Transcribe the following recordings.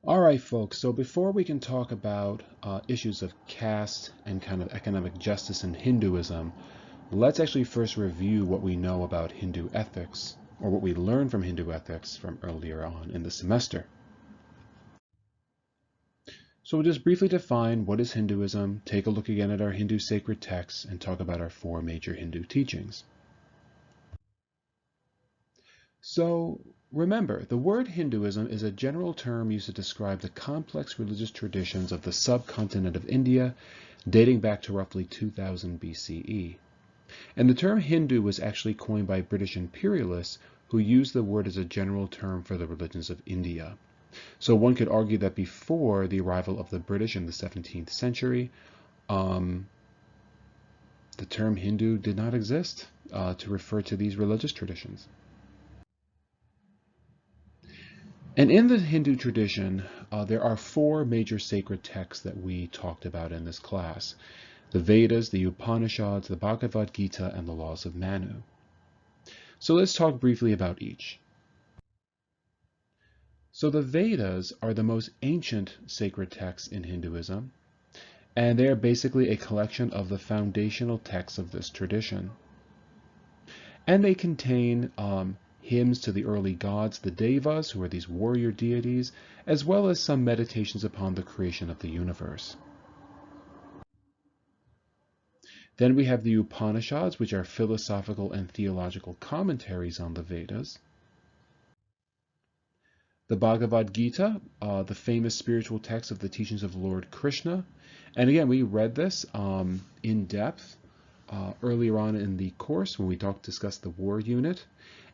All right, folks, so before we can talk about issues of caste and kind of economic justice in Hinduism, let's actually first review what we know about Hindu ethics, or what we learned from Hindu ethics from earlier on in the semester. So we'll just briefly define what is Hinduism, take a look again at our Hindu sacred texts, and talk about our four major Hindu teachings. So remember, the word Hinduism is a general term used to describe the complex religious traditions of the subcontinent of India, dating back to roughly 2000 BCE. And the term Hindu was actually coined by British imperialists who used the word as a general term for the religions of India. So one could argue that before the arrival of the British in the 17th century, the term Hindu did not exist to refer to these religious traditions. And in the Hindu tradition, there are four major sacred texts that we talked about in this class: the Vedas, the Upanishads, the Bhagavad Gita, and the Laws of Manu. So let's talk briefly about each. So the Vedas are the most ancient sacred texts in Hinduism, and they are basically a collection of the foundational texts of this tradition. And they contain hymns to the early gods, the Devas, who are these warrior deities, as well as some meditations upon the creation of the universe. Then we have the Upanishads, which are philosophical and theological commentaries on the Vedas. The Bhagavad Gita, the famous spiritual text of the teachings of Lord Krishna. And again, we read this in depth earlier on in the course when we discussed the war unit.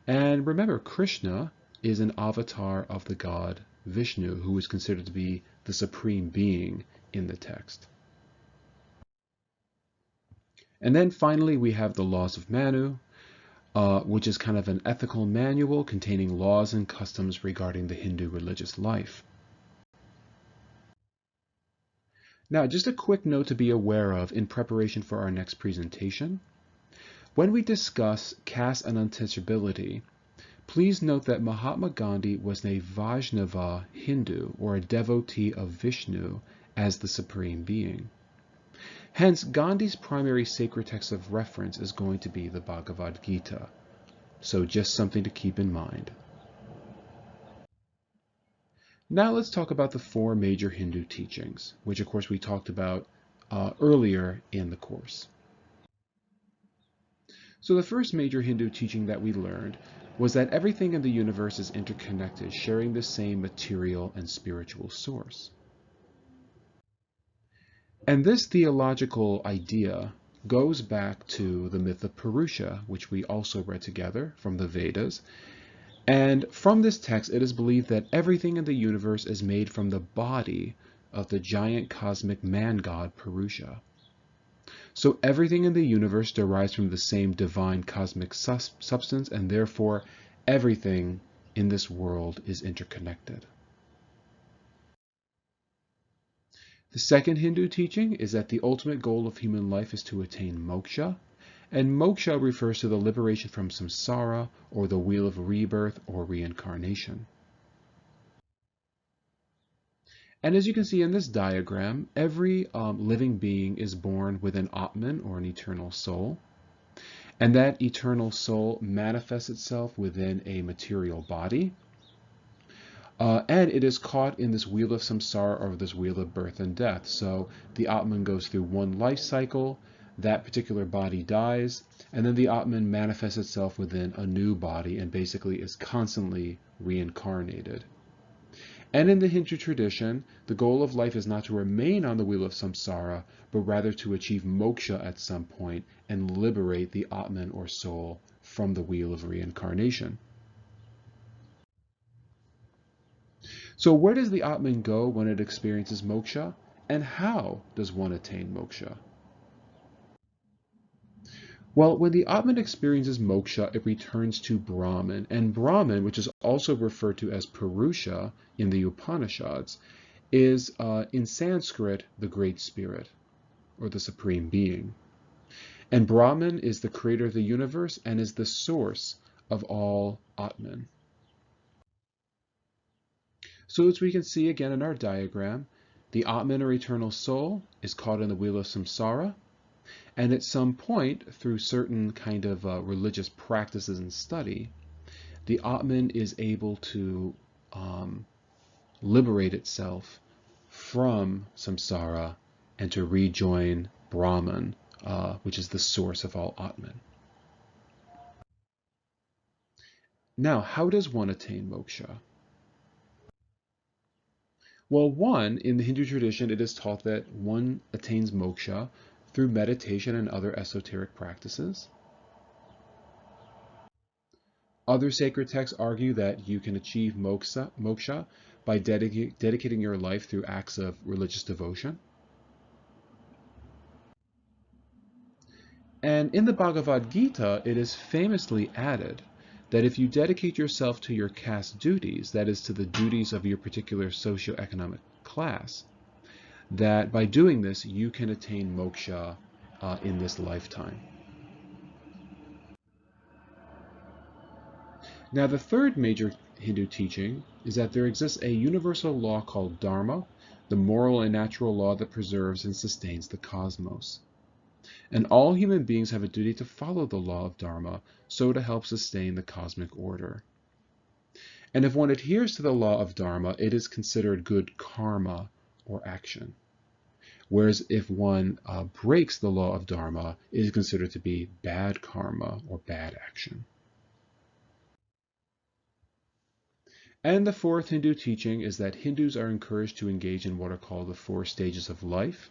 And remember, Krishna is an avatar of the god Vishnu, who is considered to be the supreme being in the text. And then finally, we have the Laws of Manu, which is kind of an ethical manual containing laws and customs regarding the Hindu religious life. Now, just a quick note to be aware of in preparation for our next presentation. When we discuss caste and untouchability, please note that Mahatma Gandhi was a Vaishnava Hindu, or a devotee of Vishnu as the supreme being. Hence, Gandhi's primary sacred text of reference is going to be the Bhagavad Gita. So just something to keep in mind. Now let's talk about the four major Hindu teachings, which of course we talked about earlier in the course. So the first major Hindu teaching that we learned was that everything in the universe is interconnected, sharing the same material and spiritual source. And this theological idea goes back to the myth of Purusha, which we also read together from the Vedas. And from this text, it is believed that everything in the universe is made from the body of the giant cosmic man-god Purusha. So everything in the universe derives from the same divine cosmic substance, and therefore everything in this world is interconnected. The second Hindu teaching is that the ultimate goal of human life is to attain moksha, and moksha refers to the liberation from samsara, or the wheel of rebirth or reincarnation. And as you can see in this diagram, every living being is born with an Atman, or an eternal soul, and that eternal soul manifests itself within a material body. And it is caught in this wheel of samsara, or this wheel of birth and death. So the Atman goes through one life cycle, that particular body dies, and then the Atman manifests itself within a new body and basically is constantly reincarnated. And in the Hindu tradition, the goal of life is not to remain on the wheel of samsara, but rather to achieve moksha at some point and liberate the Atman, or soul, from the wheel of reincarnation. So where does the Atman go when it experiences moksha, and how does one attain moksha? Well, when the Atman experiences moksha, it returns to Brahman, and Brahman, which is also referred to as Purusha in the Upanishads, is in Sanskrit the Great Spirit, or the Supreme Being. And Brahman is the creator of the universe and is the source of all Atman. So as we can see again in our diagram, the Atman or eternal soul is caught in the wheel of samsara, and at some point, through certain kind of religious practices and study, the Atman is able to liberate itself from samsara and to rejoin Brahman, which is the source of all Atman. Now, how does one attain moksha? Well, one, in the Hindu tradition, it is taught that one attains moksha through meditation and other esoteric practices. Other sacred texts argue that you can achieve moksha by dedicating your life through acts of religious devotion. And in the Bhagavad Gita, it is famously added that if you dedicate yourself to your caste duties, that is, to the duties of your particular socioeconomic class, that by doing this, you can attain moksha in this lifetime. Now, the third major Hindu teaching is that there exists a universal law called Dharma, the moral and natural law that preserves and sustains the cosmos. And all human beings have a duty to follow the law of Dharma, so to help sustain the cosmic order. And if one adheres to the law of Dharma, it is considered good karma or action. Whereas if one breaks the law of Dharma, it is considered to be bad karma or bad action. And the fourth Hindu teaching is that Hindus are encouraged to engage in what are called the 4 stages of life.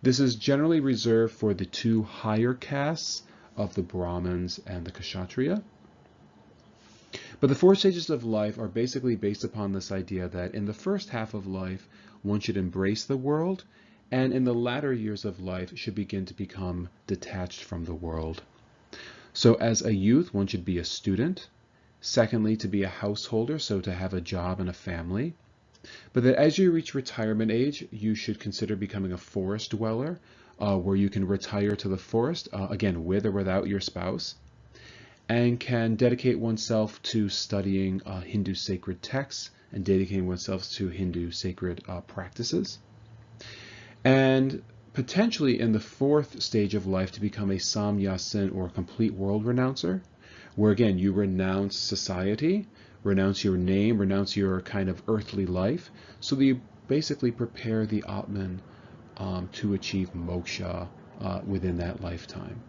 This is generally reserved for the 2 higher castes of the Brahmins and the Kshatriya. But the 4 stages of life are basically based upon this idea that in the first half of life, one should embrace the world, and in the latter years of life should begin to become detached from the world. So as a youth, one should be a student. Secondly, to be a householder, so to have a job and a family. But that as you reach retirement age, you should consider becoming a forest dweller, where you can retire to the forest, again, with or without your spouse, and can dedicate oneself to studying Hindu sacred texts and dedicating oneself to Hindu sacred practices. And potentially in the 4th stage of life to become a samyasin or complete world renouncer, where again you renounce society, renounce your name, renounce your kind of earthly life, so that you basically prepare the Atman to achieve moksha within that lifetime.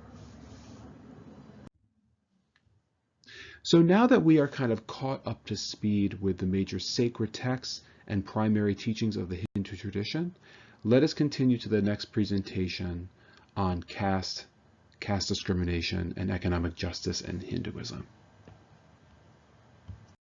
So now that we are kind of caught up to speed with the major sacred texts and primary teachings of the Hindu tradition, let us continue to the next presentation on caste discrimination, and economic justice in Hinduism.